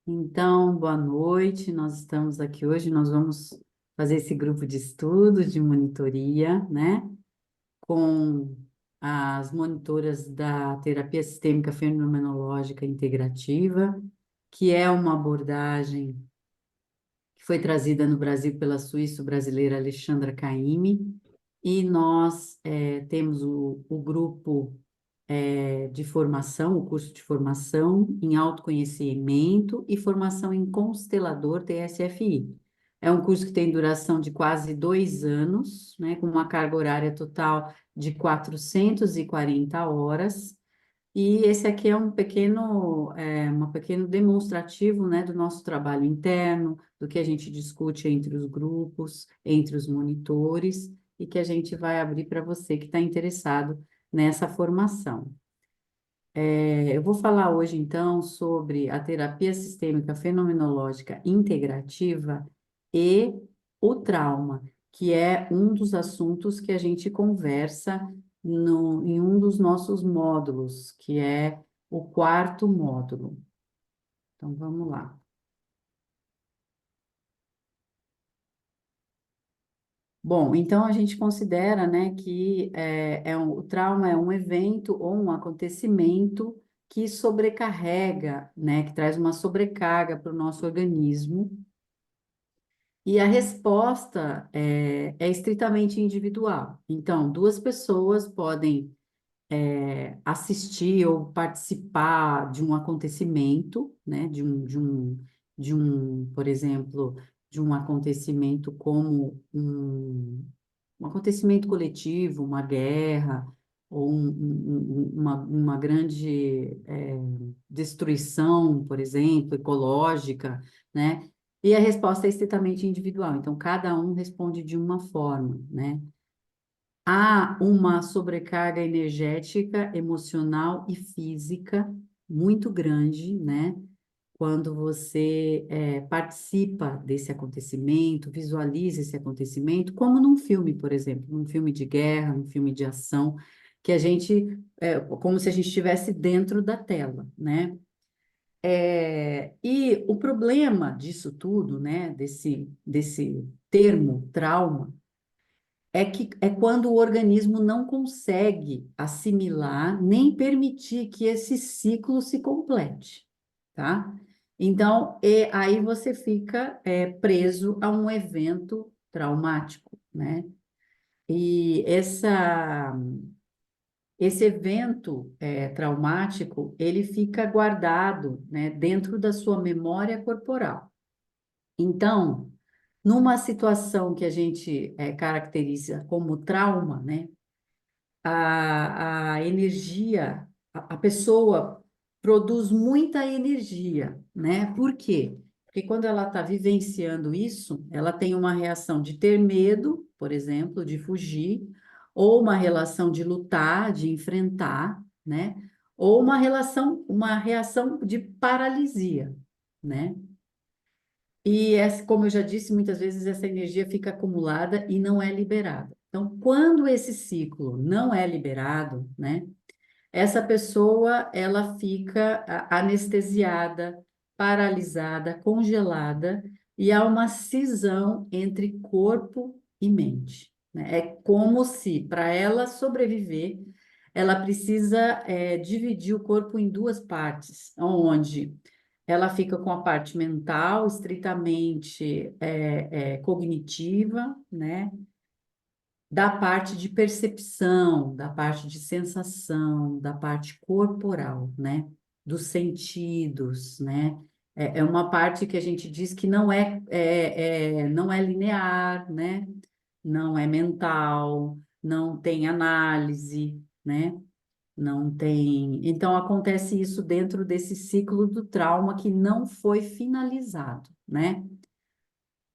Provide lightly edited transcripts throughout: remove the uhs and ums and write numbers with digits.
Então, boa noite. Nós estamos aqui hoje. Nós vamos fazer esse grupo de estudo, de monitoria, né? Com as monitoras da terapia sistêmica fenomenológica integrativa, que é uma abordagem que foi trazida no Brasil pela suíço-brasileira Alexandra Caymmi. E nós temos o grupo de formação, o curso de formação em autoconhecimento e formação em constelador TSFI. É um curso que tem duração de quase 2 anos, né, com uma carga horária total de 440 horas. E esse aqui é um pequeno demonstrativo, né, do nosso trabalho interno, do que a gente discute entre os grupos, entre os monitores, e que a gente vai abrir para você que está interessado nessa formação. Eu vou falar hoje, então, sobre a terapia sistêmica fenomenológica integrativa e o trauma, que é um dos assuntos que a gente conversa em um dos nossos módulos, que é o quarto módulo. Então, vamos lá. Bom, então a gente considera, né, que o trauma é um evento ou um acontecimento que sobrecarrega, né, que traz uma sobrecarga para o nosso organismo, e a resposta é estritamente individual. Então, duas pessoas podem assistir ou participar de um acontecimento, né, por exemplo, de um acontecimento como um acontecimento coletivo, uma guerra, ou uma grande destruição, por exemplo, ecológica, né? E a resposta é estritamente individual, então cada um responde de uma forma, né? Há uma sobrecarga energética, emocional e física muito grande, né? Quando você participa desse acontecimento, visualiza esse acontecimento, como num filme, por exemplo, num filme de guerra, num filme de ação, que a gente, como se a gente estivesse dentro da tela, né? E o problema disso tudo, né, desse termo trauma, é que é quando o organismo não consegue assimilar nem permitir que esse ciclo se complete, tá? Então, aí você fica preso a um evento traumático, né? E esse evento traumático, ele fica guardado, né, dentro da sua memória corporal. Então, numa situação que a gente caracteriza como trauma, né? A energia, a pessoa produz muita energia, né? Por quê? Porque quando ela está vivenciando isso, ela tem uma reação de ter medo, por exemplo, de fugir, ou uma relação de lutar, de enfrentar, né? Ou uma reação de paralisia, né? E, como eu já disse, muitas vezes essa energia fica acumulada e não é liberada. Então, quando esse ciclo não é liberado, né, essa pessoa ela fica anestesiada, paralisada, congelada, e há uma cisão entre corpo e mente, né? É como se, para ela sobreviver, ela precisa dividir o corpo em duas partes, onde ela fica com a parte mental, estritamente cognitiva, né? Da parte de percepção, da parte de sensação, da parte corporal, né? Dos sentidos, né? É uma parte que a gente diz que não é linear, né? Não é mental, não tem análise, né? Não tem. Então, acontece isso dentro desse ciclo do trauma que não foi finalizado, né?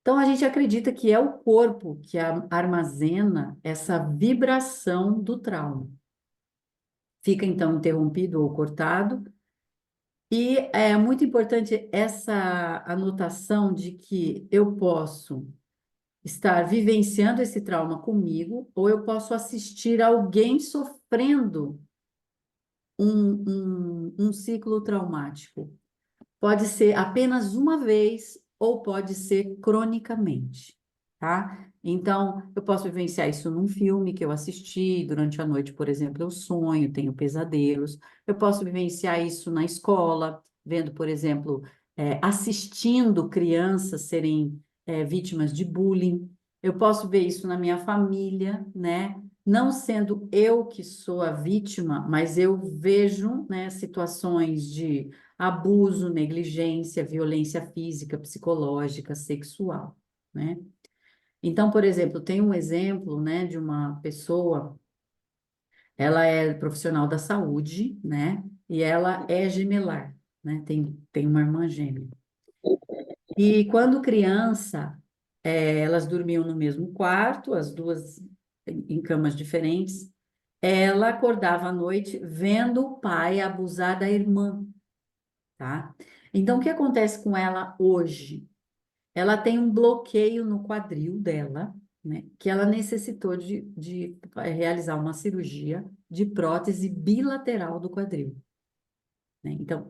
Então, a gente acredita que é o corpo que armazena essa vibração do trauma. Fica, então, interrompido ou cortado. E é muito importante essa anotação de que eu posso estar vivenciando esse trauma comigo, ou eu posso assistir alguém sofrendo um ciclo traumático. pode ser apenas uma vez ou pode ser cronicamente, tá? Então, eu posso vivenciar isso num filme que eu assisti durante a noite, por exemplo, eu sonho, tenho pesadelos. Eu posso vivenciar isso na escola, vendo, por exemplo, assistindo crianças serem vítimas de bullying. Eu posso ver isso na minha família, né? Não sendo eu que sou a vítima, mas eu vejo, né, situações de abuso, negligência, violência física, psicológica, sexual, né? Então, por exemplo, tem um exemplo, né, de uma pessoa, ela é profissional da saúde, né, e ela é gemelar, né, tem uma irmã gêmea. E quando criança, elas dormiam no mesmo quarto, as duas em camas diferentes, ela acordava à noite vendo o pai abusar da irmã, tá? Então, o que acontece com ela hoje? Ela tem um bloqueio no quadril dela, né? Que ela necessitou de realizar uma cirurgia de prótese bilateral do quadril, né? Então,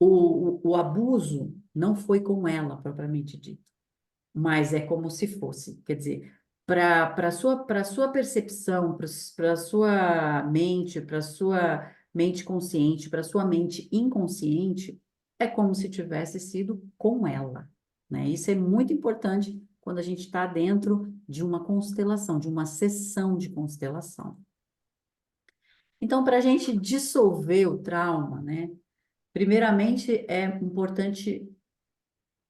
o abuso não foi com ela, propriamente dito, mas é como se fosse. Quer dizer, para sua percepção, para sua mente, para sua mente consciente, para sua mente inconsciente, é como se tivesse sido com ela, né? Isso é muito importante quando a gente está dentro de uma constelação, de uma sessão de constelação. Então, para a gente dissolver o trauma, né? Primeiramente, é importante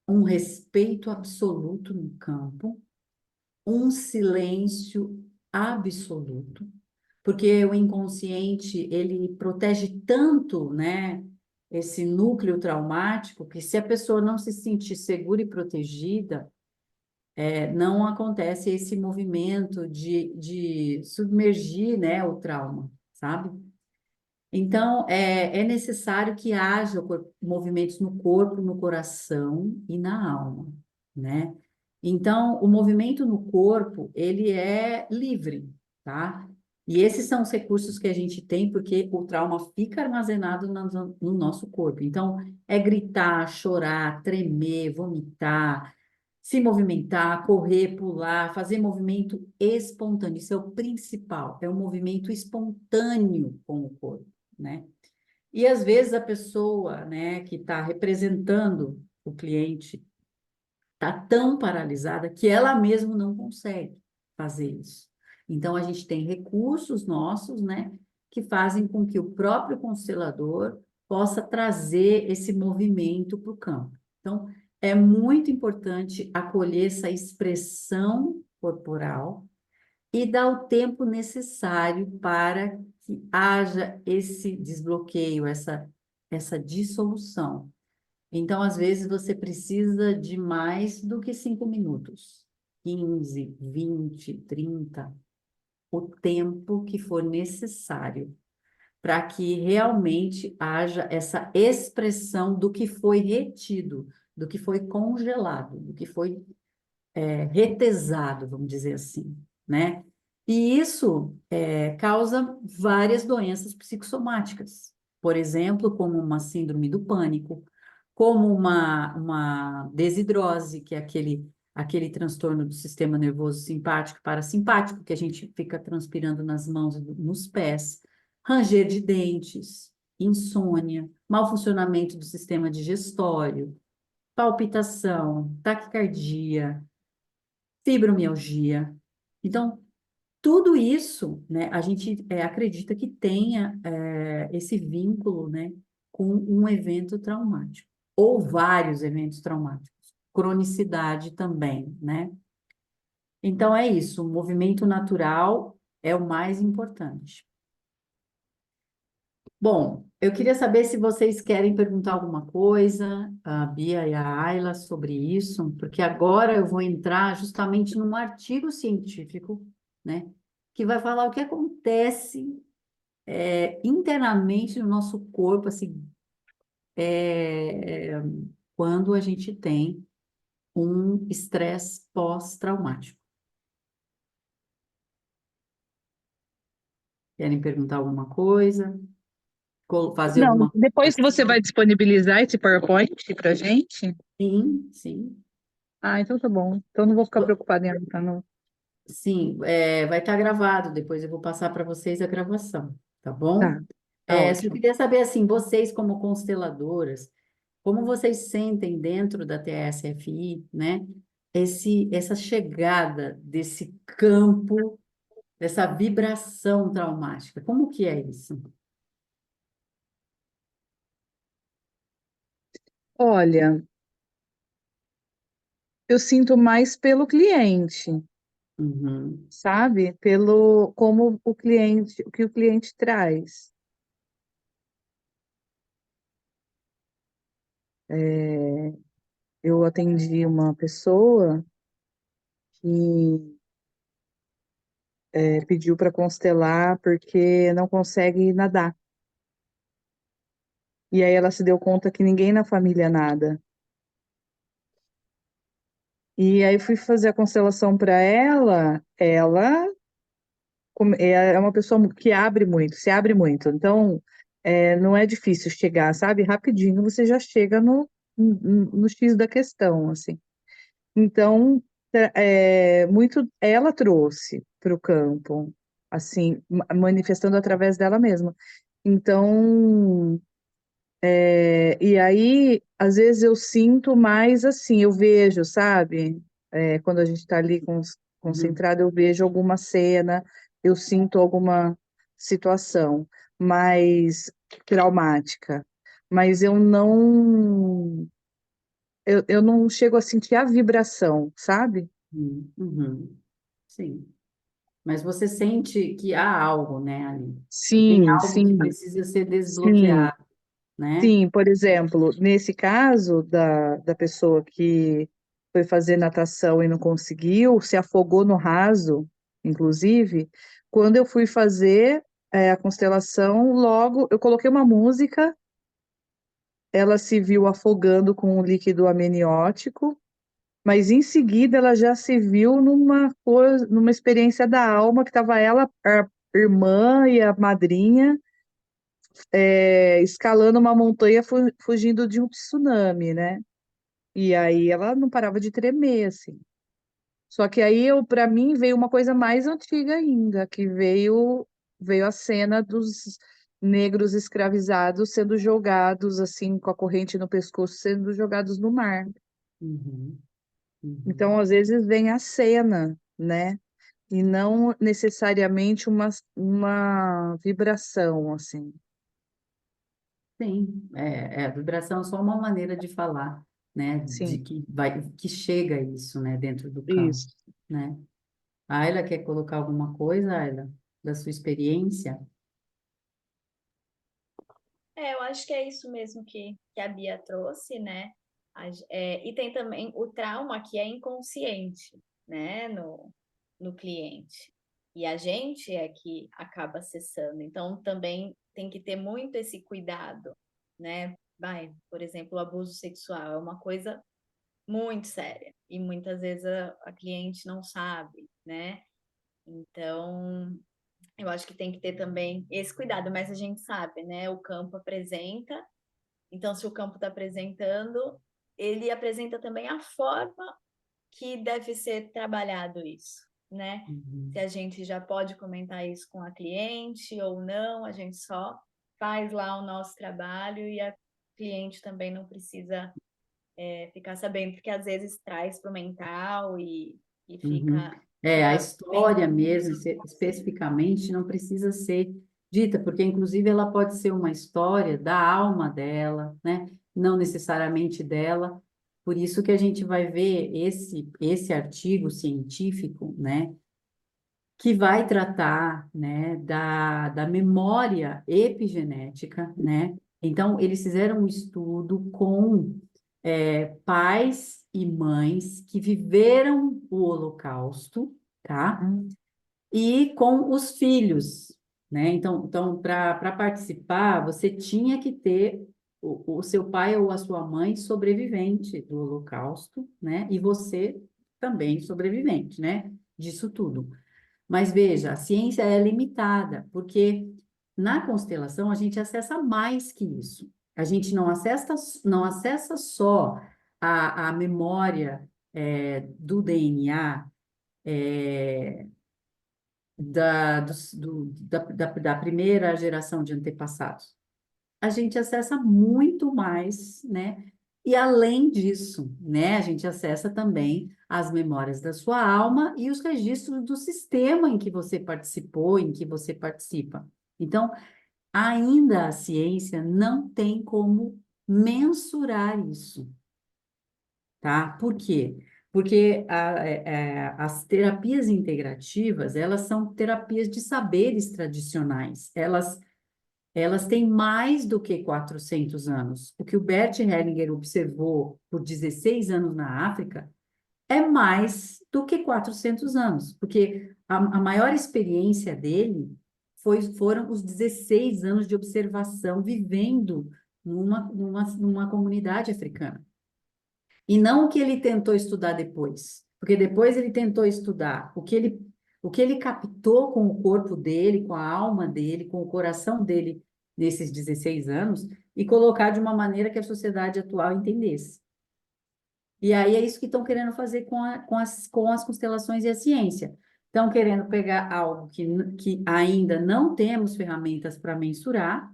um respeito absoluto no campo, um silêncio absoluto, porque o inconsciente, ele protege tanto, né, esse núcleo traumático, que se a pessoa não se sentir segura e protegida, não acontece esse movimento de submergir, né, o trauma, sabe? Então, é necessário que haja movimentos no corpo, no coração e na alma, né? Então, o movimento no corpo, ele é livre, tá? E esses são os recursos que a gente tem, porque o trauma fica armazenado no nosso corpo. Então, é gritar, chorar, tremer, vomitar, se movimentar, correr, pular, fazer movimento espontâneo. Isso é o principal, é o movimento espontâneo com o corpo, né? E às vezes a pessoa, né, que está representando o cliente está tão paralisada que ela mesma não consegue fazer isso. Então a gente tem recursos nossos, né, que fazem com que o próprio constelador possa trazer esse movimento para o campo. Então é muito importante acolher essa expressão corporal e dar o tempo necessário para que haja esse desbloqueio, essa dissolução. Então, às vezes, você precisa de mais do que 5 minutos, 15, 20, 30, o tempo que for necessário para que realmente haja essa expressão do que foi retido, do que foi congelado, do que foi retesado, vamos dizer assim, né? E isso causa várias doenças psicossomáticas, por exemplo, como uma síndrome do pânico, como uma desidrose, que é aquele transtorno do sistema nervoso simpático e parasimpático, que a gente fica transpirando nas mãos e nos pés, ranger de dentes, insônia, mau funcionamento do sistema digestório, palpitação, taquicardia, fibromialgia. Então, tudo isso, né, a gente acredita que tenha esse vínculo, né, com um evento traumático, ou vários eventos traumáticos. Cronicidade também, né? Então, é isso, o movimento natural é o mais importante. Bom, eu queria saber se vocês querem perguntar alguma coisa, a Bia e a Ayla, sobre isso, porque agora eu vou entrar justamente num artigo científico, né, que vai falar o que acontece internamente no nosso corpo, assim, é, quando a gente tem um estresse pós-traumático. Querem perguntar alguma coisa? fazer Não, alguma depois coisa você vai assim. disponibilizar esse PowerPoint para gente? Sim, sim. Ah, então tá bom. Então não vou ficar preocupada em anotar, não. Sim, vai estar gravado, depois eu vou passar para vocês a gravação, tá bom? Tá, tá Só ótimo. queria saber, assim, vocês como consteladoras, como vocês sentem dentro da TSFI, né? Essa chegada desse campo, dessa vibração traumática, como que é isso? Olha, eu sinto mais pelo cliente, Uhum, sabe? Pelo como o cliente, o que o cliente traz. É, eu atendi uma pessoa que pediu para constelar porque não consegue nadar. E aí ela se deu conta que ninguém na família nada. E aí fui fazer a constelação para ela. Ela é uma pessoa que abre muito, se abre muito. Então, não é difícil chegar, sabe? Rapidinho você já chega no X da questão, assim. Então, muito ela trouxe para o campo, assim, manifestando através dela mesma. Então, e aí, às vezes eu sinto mais assim, eu vejo, sabe? Quando a gente está ali uhum, concentrado, eu vejo alguma cena, eu sinto alguma situação mais traumática, mas eu não chego a sentir a vibração, sabe? uhum. Sim. Mas você sente que há algo, né, ali, que tem Sim, algo que sim, precisa ser sim. desbloqueado, né? Sim, por exemplo, nesse caso da pessoa que foi fazer natação e não conseguiu, se afogou no raso, inclusive, quando eu fui fazer a constelação, logo eu coloquei uma música, ela se viu afogando com o líquido amniótico, mas em seguida ela já se viu numa coisa, numa experiência da alma que estava ela, a irmã e a madrinha escalando uma montanha fugindo de um tsunami, né? E aí ela não parava de tremer, assim. Só que aí para mim veio uma coisa mais antiga ainda, que veio a cena dos negros escravizados sendo jogados assim com a corrente no pescoço, sendo jogados no mar. Uhum, Então, uhum. às vezes vem a cena, né? E não necessariamente uma vibração, assim. Sim, a vibração é só uma maneira de falar, né, de Sim, que vai, que chega isso, né, dentro do campo, isso. né? A Ayla quer colocar alguma coisa, Ayla, da sua experiência? Eu acho que é isso mesmo que a Bia trouxe, né? E tem também o trauma que é inconsciente, né, no cliente. E a gente é que acaba acessando. Então, também tem que ter muito esse cuidado, né? Por exemplo, o abuso sexual é uma coisa muito séria. E muitas vezes a cliente não sabe, né? Então, eu acho que tem que ter também esse cuidado, mas a gente sabe, né? O campo apresenta, então, se o campo está apresentando, ele apresenta também a forma que deve ser trabalhado isso, né? Se Uhum, a gente já pode comentar isso com a cliente ou não, a gente só faz lá o nosso trabalho e a cliente também não precisa ficar sabendo, porque às vezes traz para o mental e uhum. A fica história pensando mesmo, nisso. especificamente, não precisa ser dita, porque inclusive ela pode ser uma história da alma dela, né? Não necessariamente dela. Por isso que a gente vai ver esse artigo científico, né? Que vai tratar, né, da memória epigenética, né? Então, eles fizeram um estudo com pais e mães que viveram o Holocausto, tá? Hum, E com os filhos, né? Então para participar, você tinha que ter o seu pai ou a sua mãe sobrevivente do Holocausto, né? E você também sobrevivente, né? Disso tudo. Mas veja, a ciência é limitada, porque Na constelação, a gente acessa mais que isso. A gente não acessa só a memória do DNA, é, da primeira geração de antepassados. A gente acessa muito mais, né? E além disso, né, a gente acessa também as memórias da sua alma e os registros do sistema em que você participou, em que você participa. Então, ainda a ciência não tem como mensurar isso, tá? Por quê? Porque as terapias integrativas, elas são terapias de saberes tradicionais. Elas têm mais do que 400 anos. O que o Bert Hellinger observou por 16 anos na África é mais do que 400 anos, porque a maior experiência dele foram os 16 anos de observação vivendo numa comunidade africana. E não o que ele tentou estudar depois, porque depois ele tentou estudar o que ele captou com o corpo dele, com a alma dele, com o coração dele nesses 16 anos e colocar de uma maneira que a sociedade atual entendesse. E aí é isso que estão querendo fazer com as constelações e a ciência. Estão querendo pegar algo que ainda não temos ferramentas para mensurar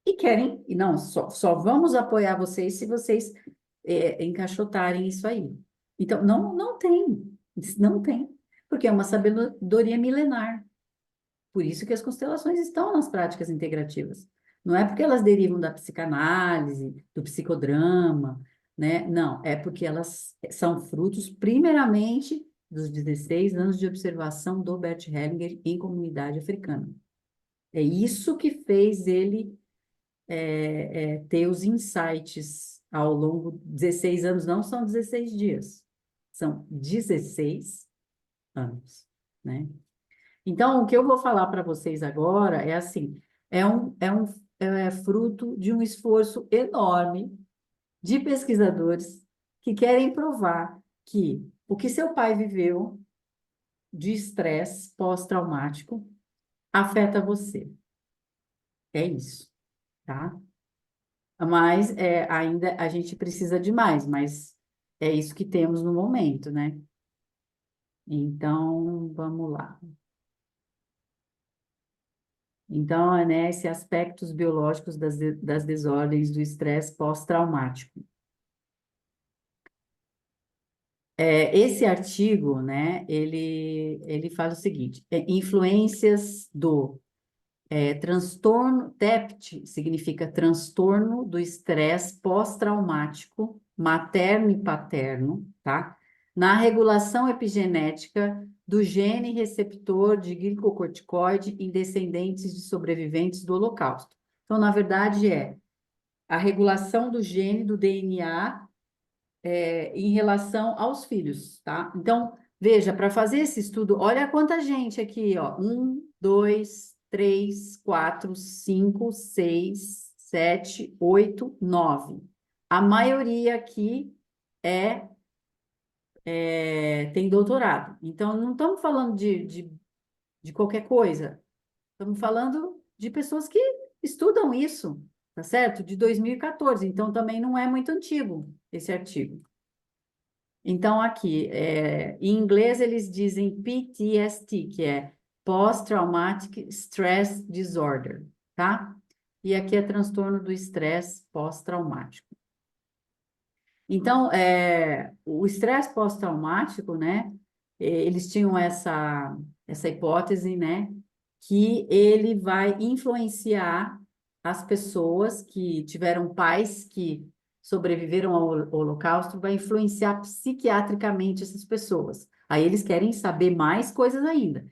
e querem, e não, só vamos apoiar vocês se vocês encaixotarem isso aí. Então, não tem, porque é uma sabedoria milenar. Por isso que as constelações estão nas práticas integrativas. Não é porque elas derivam da psicanálise, do psicodrama, né? Não, é porque elas são frutos, primeiramente, dos 16 anos de observação do Bert Hellinger em comunidade africana. É isso que fez ele ter os insights ao longo de 16 anos, não são 16 dias, são 16 anos, né? Então, o que eu vou falar para vocês agora é assim, é fruto de um esforço enorme de pesquisadores que querem provar que o que seu pai viveu de estresse pós-traumático afeta você. É isso, tá? Mas ainda a gente precisa de mais, mas é isso que temos no momento, né? Então, vamos lá. Então, né, esses aspectos biológicos das desordens do estresse pós-traumático. Esse artigo, né, ele fala o seguinte, influências do transtorno, TEPT significa transtorno do estresse pós-traumático, materno e paterno, tá? Na regulação epigenética do gene receptor de glicocorticoide em descendentes de sobreviventes do Holocausto. Então, na verdade, é a regulação do gene do DNA em relação aos filhos, tá? Então, veja, para fazer esse estudo, olha quanta gente aqui, ó. 1, 2, 3, 4, 5, 6, 7, 8, 9. A maioria aqui tem doutorado. Então, não estamos falando de qualquer coisa. Estamos falando de pessoas que estudam isso, tá certo? De 2014. Então, também não é muito antigo esse artigo. Então, aqui, em inglês eles dizem PTSD, que é Post-Traumatic Stress Disorder, tá? E aqui é transtorno do estresse pós-traumático. Então, o estresse pós-traumático, né? Eles tinham essa hipótese, né? Que ele vai influenciar as pessoas que tiveram pais que sobreviveram ao Holocausto, vai influenciar psiquiatricamente essas pessoas. Aí eles querem saber mais coisas ainda.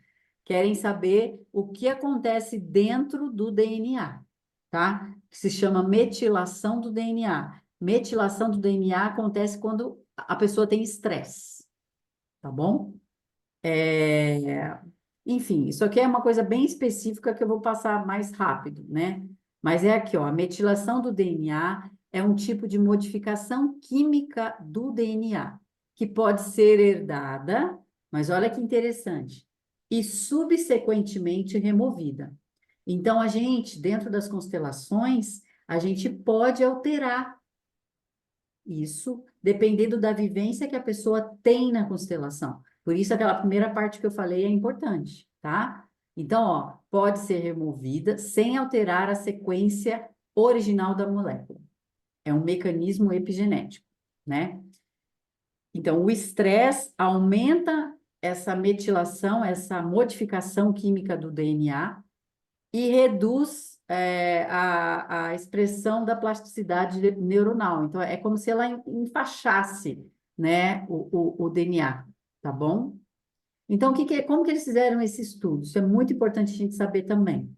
Querem saber o que acontece dentro do DNA, tá? Que se chama metilação do DNA. Metilação do DNA acontece quando a pessoa tem estresse, tá bom? Enfim, isso aqui é uma coisa bem específica que eu vou passar mais rápido, né? Mas é aqui, ó, a metilação do DNA é um tipo de modificação química do DNA, que pode ser herdada, mas olha que interessante, e subsequentemente removida. Então, a gente, dentro das constelações, a gente pode alterar isso, dependendo da vivência que a pessoa tem na constelação. Por isso, aquela primeira parte que eu falei é importante, tá? Então, ó, pode ser removida sem alterar a sequência original da molécula. É um mecanismo epigenético, né? Então, o estresse aumenta essa metilação, essa modificação química do DNA e reduz a expressão da plasticidade neuronal. Então, é como se ela enfaixasse, né, o DNA, tá bom? Então, como que eles fizeram esse estudo? Isso é muito importante a gente saber também.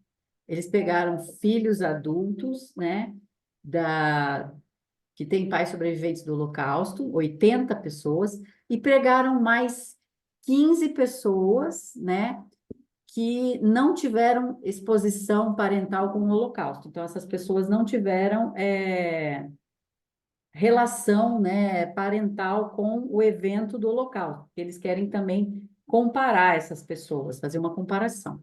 Eles pegaram filhos adultos, né, da, que têm pais sobreviventes do Holocausto, 80 pessoas, e pegaram mais 15 pessoas, né, que não tiveram exposição parental com o Holocausto. Então, essas pessoas não tiveram relação, né, parental com o evento do Holocausto. Eles querem também comparar essas pessoas, fazer uma comparação.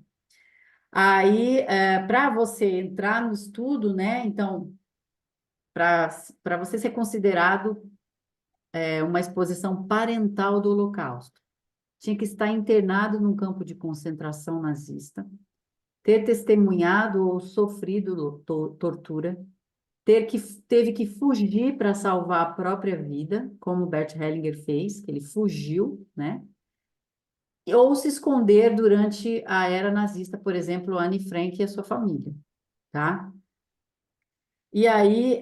Aí, para você entrar no estudo, né, então, para você ser considerado uma exposição parental do Holocausto, tinha que estar internado num campo de concentração nazista, ter testemunhado ou sofrido tortura, teve que fugir para salvar a própria vida, como Bert Hellinger fez, que ele fugiu, né? Ou se esconder durante a era nazista, por exemplo, Anne Frank e a sua família, tá? E aí,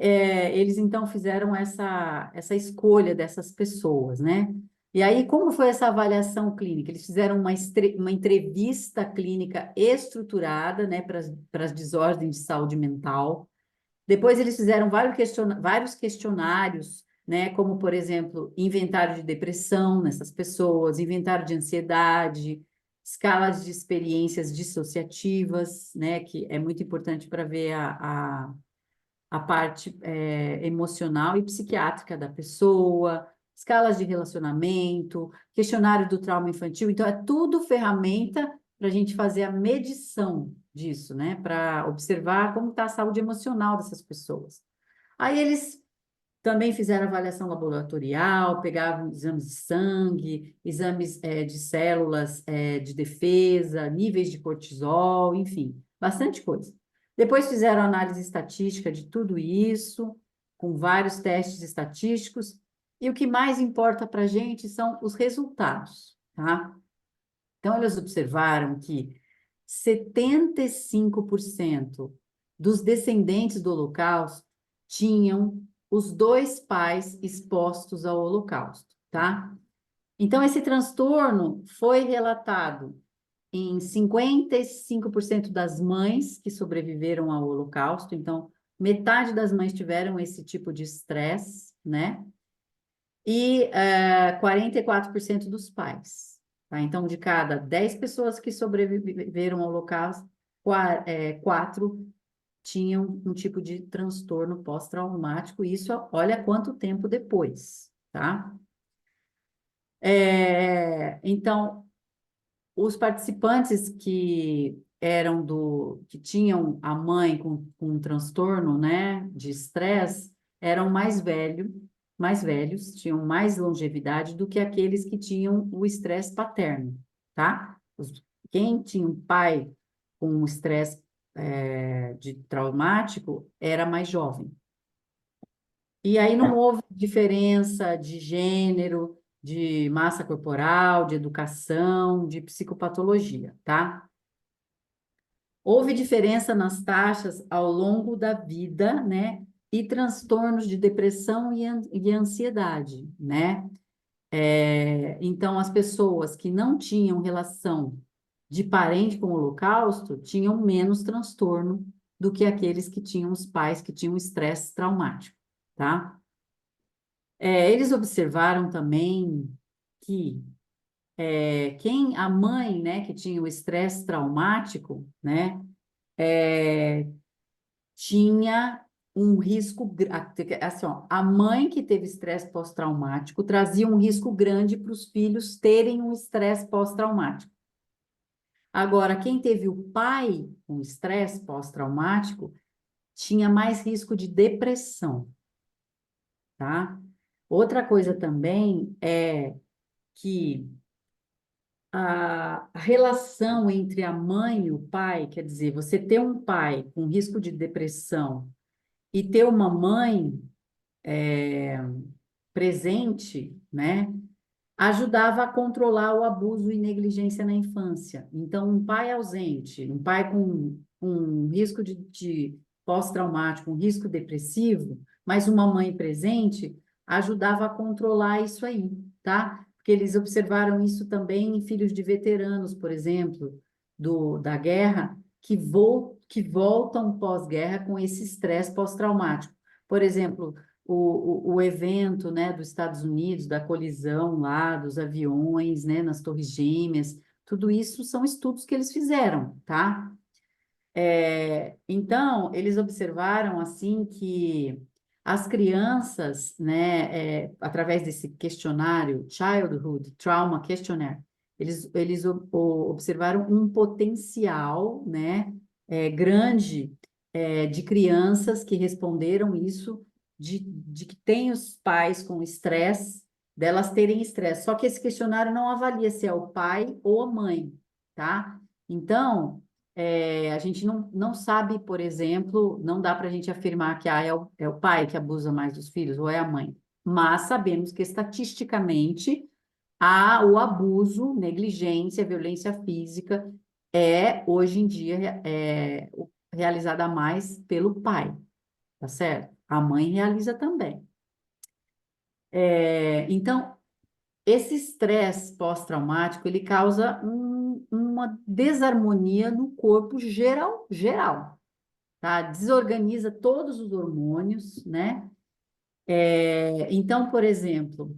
eles então fizeram essa escolha dessas pessoas, né? E aí, como foi essa avaliação clínica? Eles fizeram uma entrevista clínica estruturada, né, para as desordens de saúde mental. Depois, eles fizeram vários questionários, né, como, por exemplo, inventário de depressão nessas pessoas, inventário de ansiedade, escalas de experiências dissociativas, né, que é muito importante para ver a parte emocional e psiquiátrica da pessoa, escalas de relacionamento, questionário do trauma infantil. Então, é tudo ferramenta para a gente fazer a medição disso, né? Para observar como está a saúde emocional dessas pessoas. Aí eles também fizeram avaliação laboratorial, pegavam exames de sangue, exames de células de defesa, níveis de cortisol, enfim, bastante coisa. Depois fizeram análise estatística de tudo isso, com vários testes estatísticos, e o que mais importa para a gente são os resultados, tá? Então, eles observaram que 75% dos descendentes do Holocausto tinham os dois pais expostos ao Holocausto, tá? Então, esse transtorno foi relatado em 55% das mães que sobreviveram ao Holocausto. Então, metade das mães tiveram esse tipo de estresse, né? E 44% dos pais. Tá? Então, de cada 10 pessoas que sobreviveram ao Holocausto, 4 tinham um tipo de transtorno pós-traumático, isso olha quanto tempo depois, tá? Então, os participantes que tinham a mãe com um transtorno, né, de estresse, eram mais velhos, tinham mais longevidade do que aqueles que tinham o estresse paterno, tá? Quem tinha um pai com estresse de traumático era mais jovem. E aí não houve diferença de gênero, de massa corporal, de educação, de psicopatologia, tá? Houve diferença nas taxas ao longo da vida, né? E transtornos de depressão e ansiedade, né? Então, as pessoas que não tinham relação de parente com o Holocausto tinham menos transtorno do que aqueles que tinham os pais que tinham estresse traumático, tá? Eles observaram também que a mãe, né, que tinha o estresse traumático, né, tinha um risco, assim, ó, a mãe que teve estresse pós-traumático trazia um risco grande para os filhos terem um estresse pós-traumático. Agora, quem teve o pai com estresse pós-traumático tinha mais risco de depressão, tá? Outra coisa também é que a relação entre a mãe e o pai, quer dizer, você ter um pai com risco de depressão e ter uma mãe presente, né, ajudava a controlar o abuso e negligência na infância. Então, um pai ausente, um pai com um risco de pós-traumático, um risco depressivo, mas uma mãe presente, ajudava a controlar isso aí, tá? Porque eles observaram isso também em filhos de veteranos, por exemplo, da guerra, que voltam pós-guerra com esse estresse pós-traumático. Por exemplo, o evento, né, dos Estados Unidos, da colisão lá, dos aviões, né, nas Torres Gêmeas, tudo isso são estudos que eles fizeram, tá? Então, eles observaram, assim, que as crianças, né, através desse questionário, Childhood Trauma Questionnaire, observaram um potencial, né, grande, de crianças que responderam isso, de que tem os pais com estresse, delas terem estresse. Só que esse questionário não avalia se é o pai ou a mãe, tá? Então, a gente não sabe, por exemplo, não dá para a gente afirmar que é o pai que abusa mais dos filhos ou é a mãe, mas sabemos que estatisticamente o abuso, negligência, violência física hoje em dia, realizada mais pelo pai, tá certo? A mãe realiza também. Então, esse estresse pós-traumático, ele causa uma desarmonia no corpo geral, tá? Desorganiza todos os hormônios, né? Então, por exemplo,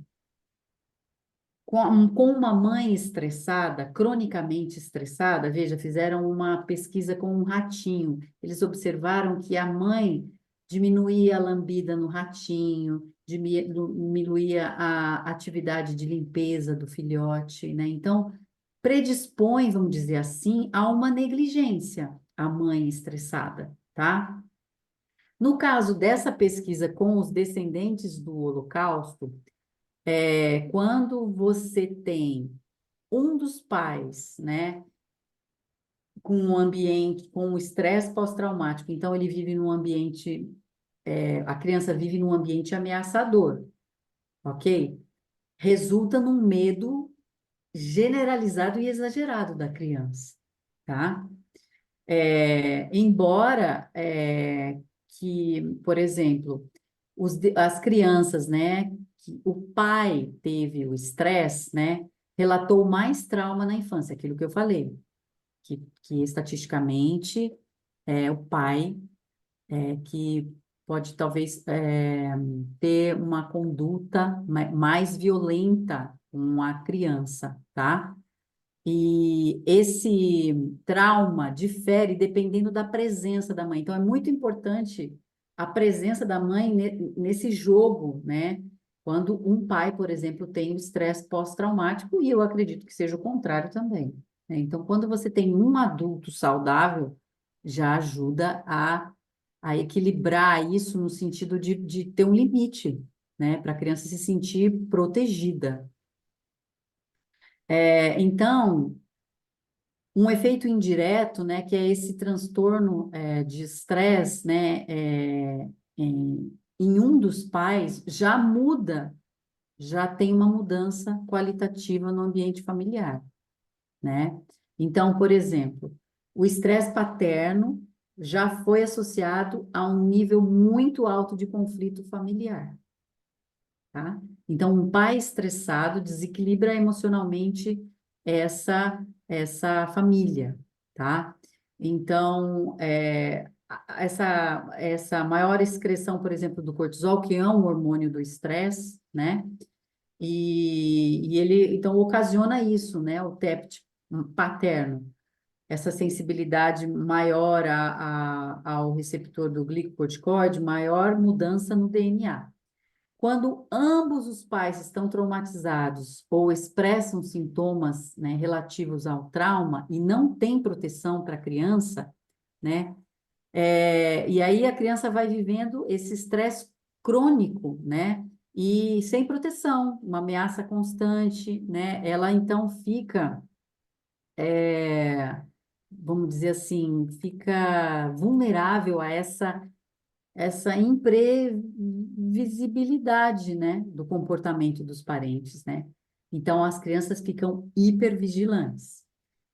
com uma mãe estressada, cronicamente estressada, veja, fizeram uma pesquisa com um ratinho. Eles observaram que a mãe diminuía a lambida no ratinho, diminuía a atividade de limpeza do filhote, né? Então, predispõe, vamos dizer assim, a uma negligência, a mãe estressada, tá? No caso dessa pesquisa com os descendentes do Holocausto, quando você tem um dos pais, né, com um ambiente, com um estresse pós-traumático, então ele vive num ambiente, a criança vive num ambiente ameaçador, ok? Resulta num medo generalizado e exagerado da criança, tá? Embora que, por exemplo, as crianças, né, que o pai teve o estresse, né, relatou mais trauma na infância, aquilo que eu falei, que estatisticamente é o pai que pode talvez ter uma conduta mais violenta com a criança, tá? E esse trauma difere dependendo da presença da mãe. Então, é muito importante a presença da mãe nesse jogo, né? Quando um pai, por exemplo, tem o estresse pós-traumático, e eu acredito que seja o contrário também, né? Então, quando você tem um adulto saudável, já ajuda a equilibrar isso no sentido de ter um limite, né? Para a criança se sentir protegida. Então, um efeito indireto, né, que é esse transtorno de estresse, né, em um dos pais, já muda, já tem uma mudança qualitativa no ambiente familiar, né? Então, por exemplo, o estresse paterno já foi associado a um nível muito alto de conflito familiar, tá? Então, um pai estressado desequilibra emocionalmente essa família, tá? Então, essa maior excreção, por exemplo, do cortisol, que é um hormônio do estresse, né? E ele, então, ocasiona isso, né? O TEPT paterno, essa sensibilidade maior ao receptor do glicocorticoide, maior mudança no DNA. Quando ambos os pais estão traumatizados ou expressam sintomas, né, relativos ao trauma e não tem proteção para a criança, né? E aí a criança vai vivendo esse estresse crônico, né? E sem proteção, uma ameaça constante, né? Ela então fica, vamos dizer assim, fica vulnerável a essa imprevisibilidade, né, do comportamento dos parentes, né? Então, as crianças ficam hipervigilantes.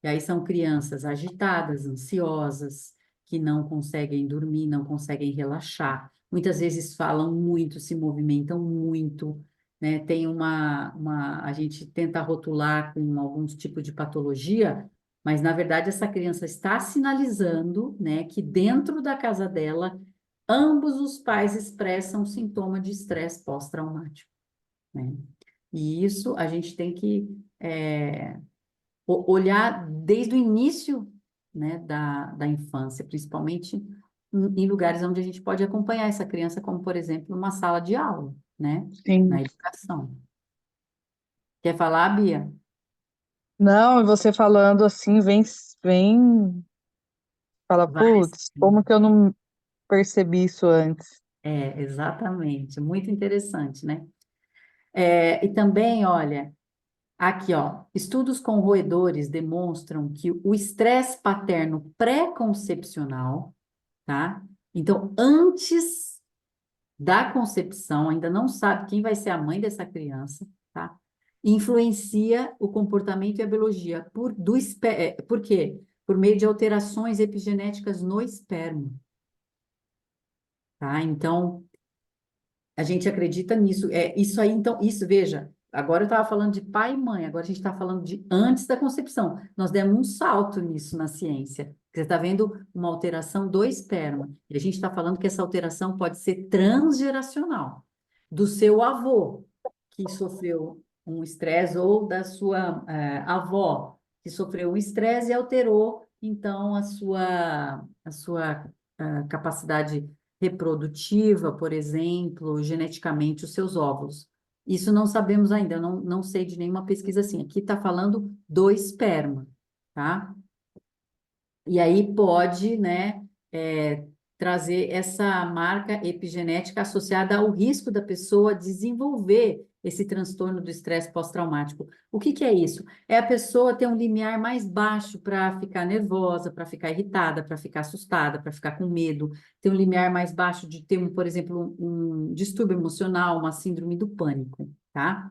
E aí são crianças agitadas, ansiosas, que não conseguem dormir, não conseguem relaxar. Muitas vezes falam muito, se movimentam muito, né? Tem a gente tenta rotular com alguns tipos de patologia, mas na verdade essa criança está sinalizando, né, que dentro da casa dela ambos os pais expressam sintoma de estresse pós-traumático, né? E isso a gente tem que olhar desde o início, né, da infância, principalmente em lugares onde a gente pode acompanhar essa criança, como, por exemplo, uma sala de aula, né, Sim. na educação. Quer falar, Bia? Não, e você falando assim, vem, fala, Várias. putz, como que eu não percebi isso antes? Exatamente. Muito interessante, né? E também, olha, aqui, ó, estudos com roedores demonstram que o estresse paterno pré-concepcional, tá? Então, antes da concepção, ainda não sabe quem vai ser a mãe dessa criança, tá? Influencia o comportamento e a biologia. Por quê? Por meio de alterações epigenéticas no esperma, tá? Então, a gente acredita nisso. Isso aí, então, isso, veja, agora eu estava falando de pai e mãe, agora a gente está falando de antes da concepção. Nós demos um salto nisso na ciência. Você está vendo uma alteração do esperma. E a gente está falando que essa alteração pode ser transgeracional. Do seu avô, que sofreu um estresse, ou da sua avó, que sofreu um estresse e alterou, então, a sua capacidade reprodutiva, por exemplo, geneticamente os seus óvulos. Isso não sabemos ainda, eu não sei de nenhuma pesquisa assim. Aqui está falando do esperma, tá? E aí pode, né, trazer essa marca epigenética associada ao risco da pessoa desenvolver esse transtorno do estresse pós-traumático. O que que é isso? É a pessoa ter um limiar mais baixo para ficar nervosa, para ficar irritada, para ficar assustada, para ficar com medo, ter um limiar mais baixo de ter, por exemplo, um distúrbio emocional, uma síndrome do pânico, tá?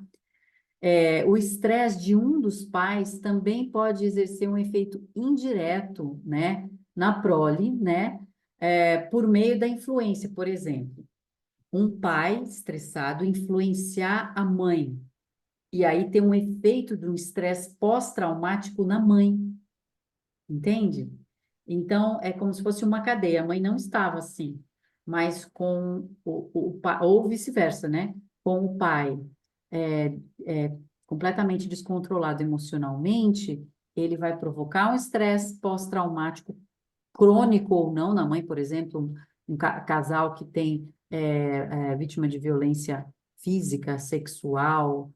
O estresse de um dos pais também pode exercer um efeito indireto, né, na prole, né, por meio da influência, por exemplo. Um pai estressado influenciar a mãe, e aí tem um efeito de um estresse pós-traumático na mãe, entende? Então, é como se fosse uma cadeia. A mãe não estava assim, mas com o pai, ou vice-versa, né? Com o pai é, completamente descontrolado emocionalmente, ele vai provocar um estresse pós-traumático crônico ou não na mãe, por exemplo, um casal que tem vítima de violência física, sexual,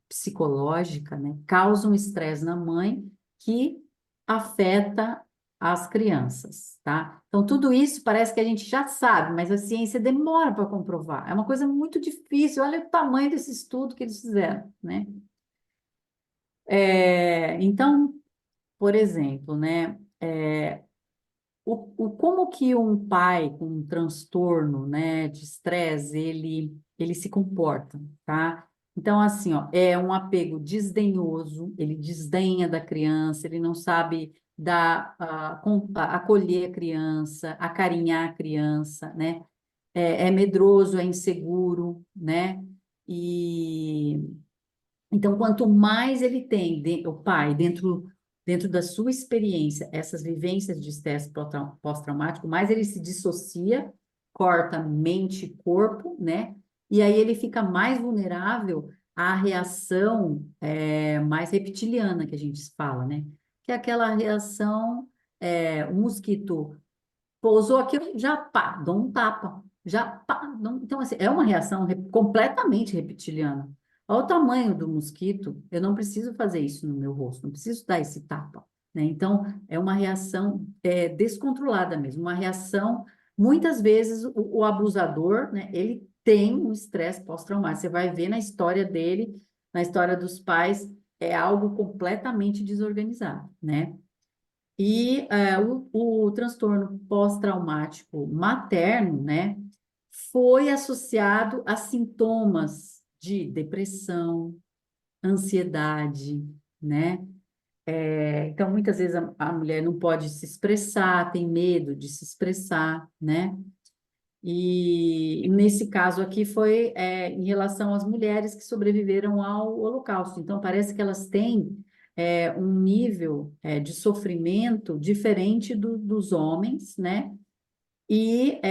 psicológica, né, causa um estresse na mãe que afeta as crianças, tá? Então, tudo isso parece que a gente já sabe, mas a ciência demora para comprovar. É uma coisa muito difícil. Olha o tamanho desse estudo que eles fizeram, né? Então, por exemplo, né? Como que um pai com um transtorno, né, de estresse, ele se comporta, tá? Então, assim, ó, é um apego desdenhoso, ele desdenha da criança, ele não sabe acolher a criança, acarinhar a criança, né? É medroso, é inseguro, né? E então, quanto mais ele tem, o pai, dentro da sua experiência, essas vivências de estresse pós-traumático, mais ele se dissocia, corta mente e corpo, né? E aí ele fica mais vulnerável à reação mais reptiliana que a gente fala, né? Que é aquela reação, o mosquito pousou aqui, eu já pá, dou um tapa, Então, assim, é uma reação completamente reptiliana. Olha o tamanho do mosquito, eu não preciso fazer isso no meu rosto, não preciso dar esse tapa, né? Então, é uma reação descontrolada mesmo, uma reação, muitas vezes, o abusador, né, ele tem um estresse pós-traumático, você vai ver na história dele, na história dos pais, é algo completamente desorganizado, né? E o transtorno pós-traumático materno, né, foi associado a sintomas de depressão, ansiedade, né? Então, muitas vezes a mulher não pode se expressar, tem medo de se expressar, né? E nesse caso aqui foi em relação às mulheres que sobreviveram ao Holocausto. Então, parece que elas têm um nível de sofrimento diferente dos homens, né? E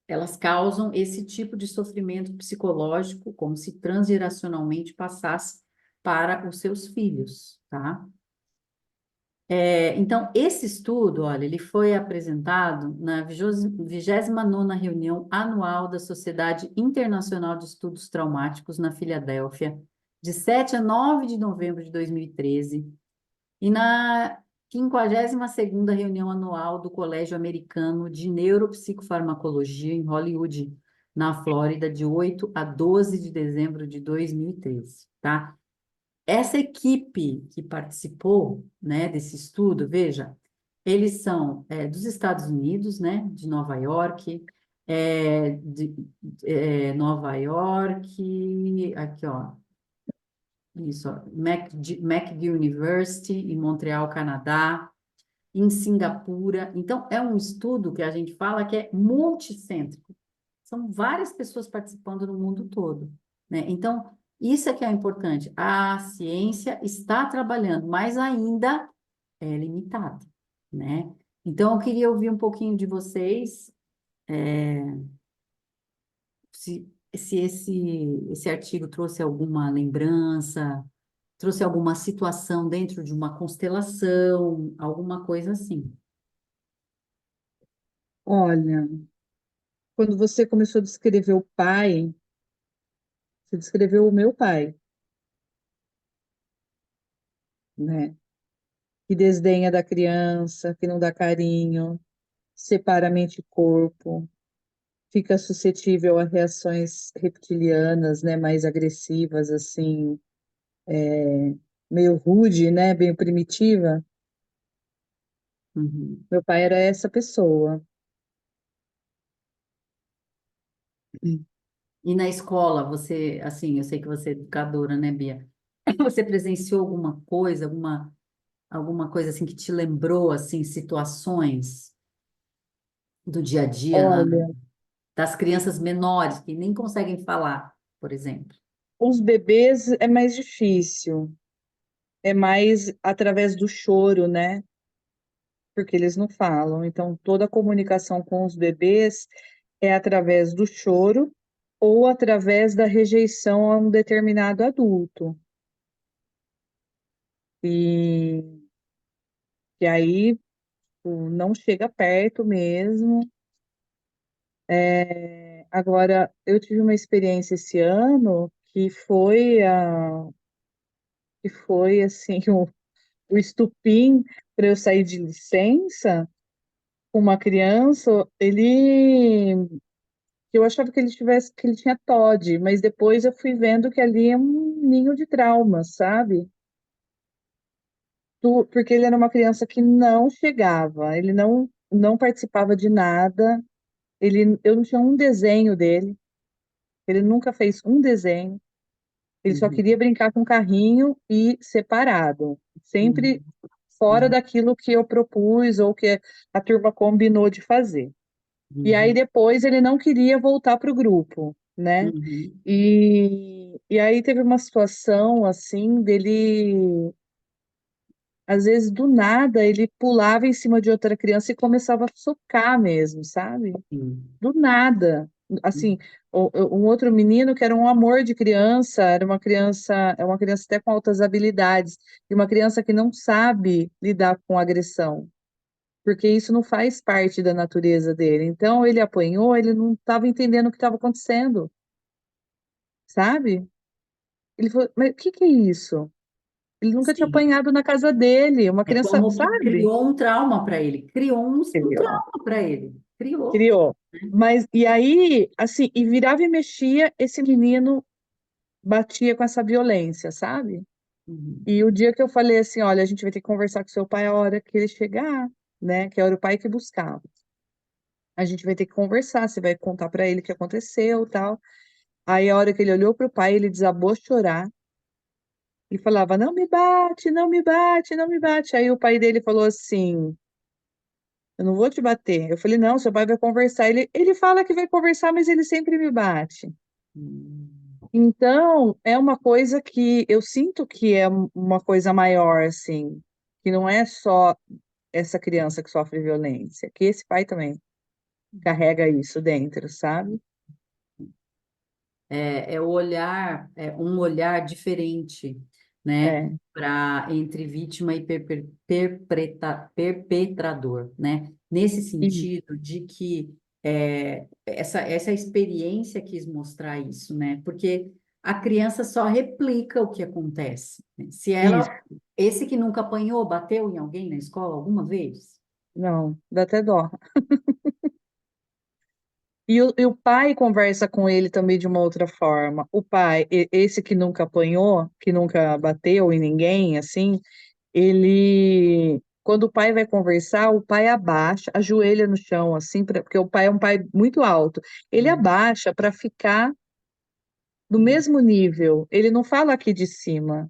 elas causam esse tipo de sofrimento psicológico, como se transgeracionalmente passasse para os seus filhos, tá? Então, esse estudo, olha, ele foi apresentado na 29ª reunião anual da Sociedade Internacional de Estudos Traumáticos, na Filadélfia, de 7 a 9 de novembro de 2013, e na 52ª reunião anual do Colégio Americano de Neuropsicofarmacologia, em Hollywood, na Flórida, de 8 a 12 de dezembro de 2013, tá? Essa equipe que participou, né, desse estudo, veja, eles são dos Estados Unidos, né, de Nova York, Nova York, aqui, ó, isso, ó, McGill University, em Montreal, Canadá, em Singapura. Então, é um estudo que a gente fala que é multicêntrico. São várias pessoas participando no mundo todo, né? Então, isso é que é importante. A ciência está trabalhando, mas ainda é limitada, né? Então, eu queria ouvir um pouquinho de vocês, se esse artigo trouxe alguma lembrança, trouxe alguma situação dentro de uma constelação, alguma coisa assim. Olha, quando você começou a descrever o pai, você descreveu o meu pai, né? Que desdenha da criança, que não dá carinho, separa mente e corpo, fica suscetível a reações reptilianas, né? Mais agressivas, assim, meio rude, né? Bem primitiva. Uhum. Meu pai era essa pessoa. E na escola, você, assim, eu sei que você é educadora, né, Bia? Você presenciou alguma coisa assim que te lembrou, assim, situações do dia a dia, Olha, das crianças menores que nem conseguem falar, por exemplo? os bebês é mais difícil, é mais através do choro, né? Porque eles não falam. Então, toda a comunicação com os bebês é através do choro ou através da rejeição a um determinado adulto. E, e aí, não chega perto mesmo. Agora, eu tive uma experiência esse ano que foi assim, o estupim para eu sair de licença com uma criança, eu achava que ele tinha TOD, mas depois eu fui vendo que ali é um ninho de traumas, sabe? Porque ele era uma criança que não chegava, ele não participava de nada, eu não tinha um desenho dele, ele nunca fez um desenho, ele só queria Uhum, brincar com carrinho e separado, sempre uhum, fora uhum, daquilo que eu propus ou que a turma combinou de fazer. E aí uhum, depois ele não queria voltar para o grupo, né? uhum, E aí teve uma situação assim dele, às vezes do nada, ele pulava em cima de outra criança e começava a socar mesmo, sabe? sim, Do nada. Assim, um outro menino que era um amor de criança, é uma criança até com altas habilidades, e uma criança que não sabe lidar com agressão. porque isso não faz parte da natureza dele. Então, ele apanhou, ele não estava entendendo o que estava acontecendo, sabe? Ele falou, mas o que que é isso? Ele nunca tinha Sim. apanhado na casa dele, uma É criança, como que sabe? criou um trauma para ele. Criou um Criou, trauma para ele. Criou. criou. Mas, e aí, assim, e virava e mexia, esse menino batia com essa violência, sabe? Uhum. E o dia que eu falei assim, olha, a gente vai ter que conversar com seu pai a hora que ele chegar, né? Que era o pai que buscava. A gente vai ter que conversar, você vai contar pra ele o que aconteceu, tal. Aí a hora que ele olhou pro pai, ele desabou a chorar e falava: "Não me bate, não me bate, não me bate". Aí o pai dele falou assim: "Eu não vou te bater". Eu falei: "Não, seu pai vai conversar". Ele fala que vai conversar, mas ele sempre me bate. Uhum. Então, é uma coisa que eu sinto que é uma coisa maior, assim, que não é só essa criança que sofre violência, que esse pai também carrega isso dentro, sabe? É o olhar, é um olhar diferente, né, É, para entre vítima e perpetrador, né? Nesse e sentido de que essa experiência quis mostrar isso, né? Porque a criança só replica o que acontece, né? Se isso, ela, esse que nunca apanhou, bateu em alguém na escola alguma vez? não, dá até dó. E o pai conversa com ele também de uma outra forma. O pai, esse que nunca apanhou, que nunca bateu em ninguém, assim, ele, quando o pai vai conversar, o pai abaixa, ajoelha no chão, assim, porque o pai é um pai muito alto. Ele Hum, abaixa para ficar no hum, mesmo nível. Ele não fala aqui de cima,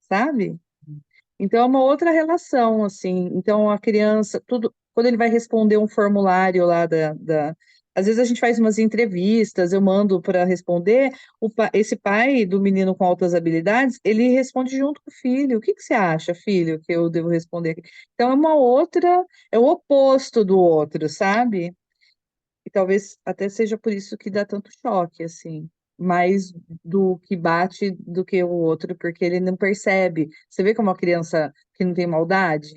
sabe? hum, Então é uma outra relação, assim. Então a criança, tudo, quando ele vai responder um formulário lá às vezes a gente faz umas entrevistas, eu mando para responder, esse pai do menino com altas habilidades, ele responde junto com o filho. O que que você acha, filho, que eu devo responder aqui? Então é uma outra, é o oposto do outro, sabe? E talvez até seja por isso que dá tanto choque, assim, mais do que bate do que o outro, porque ele não percebe. Você vê como uma criança que não tem maldade?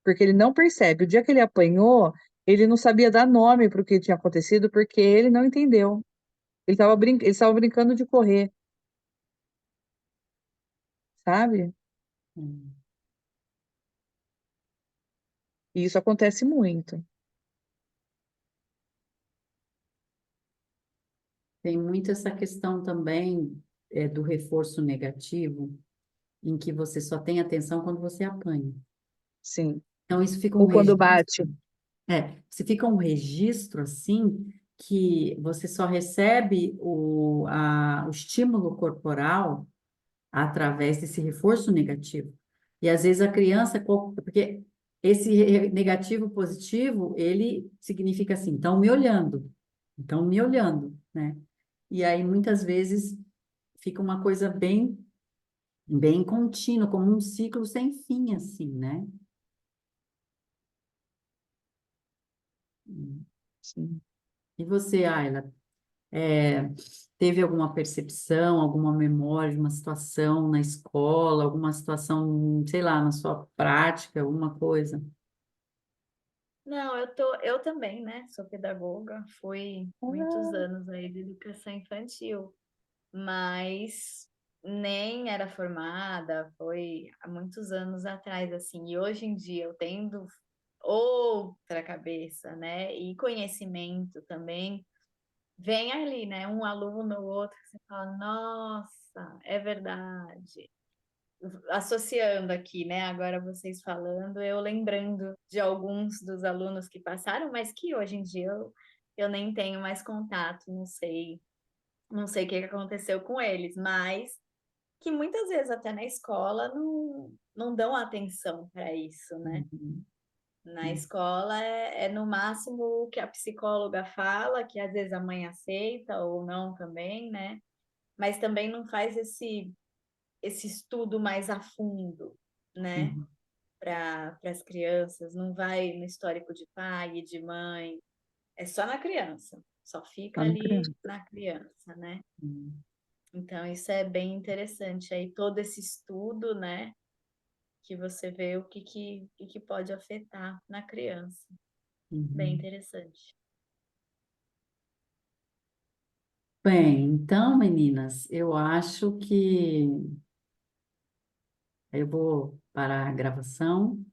Porque ele não percebe. O dia que ele apanhou, ele não sabia dar nome para o que tinha acontecido, porque ele não entendeu. Ele estava brincando de correr, sabe? hum. E isso acontece muito. Tem muito essa questão também do reforço negativo, em que você só tem atenção quando você apanha. Sim. Então, isso fica um Ou quando registro, bate. se fica um registro assim, que você só recebe o estímulo corporal através desse reforço negativo. E às vezes a criança, porque esse negativo positivo, ele significa assim, estão me olhando, né? E aí muitas vezes fica uma coisa bem contínua, como um ciclo sem fim, assim, né? Sim. E você, Ayla, teve alguma percepção, alguma memória de uma situação na escola, alguma situação, sei lá, na sua prática, alguma coisa? Não, eu também, né? Sou pedagoga, fui muitos Ah, anos aí de educação infantil, mas nem era formada, foi há muitos anos atrás, assim, e hoje em dia eu tendo outra cabeça, né? E conhecimento também, vem ali, né? Um aluno ou outro, você fala, nossa, é verdade. Associando aqui, né? Agora vocês falando, eu lembrando de alguns dos alunos que passaram, mas que hoje em dia eu nem tenho mais contato, não sei o que aconteceu com eles, mas que muitas vezes até na escola não dão atenção para isso, né? Uhum, Na uhum, escola é no máximo o que a psicóloga fala, que às vezes a mãe aceita ou não também, né? Mas também não faz esse estudo mais a fundo, né? uhum. Para as crianças, não vai no histórico de pai e de mãe, é só na criança, só fica tá no ali criança. na criança, né? Uhum. Então, isso é bem interessante. Aí, todo esse estudo, né? que você vê o que pode afetar na criança. Bem Uhum. interessante. Bem, então, meninas, eu acho que eu vou parar a gravação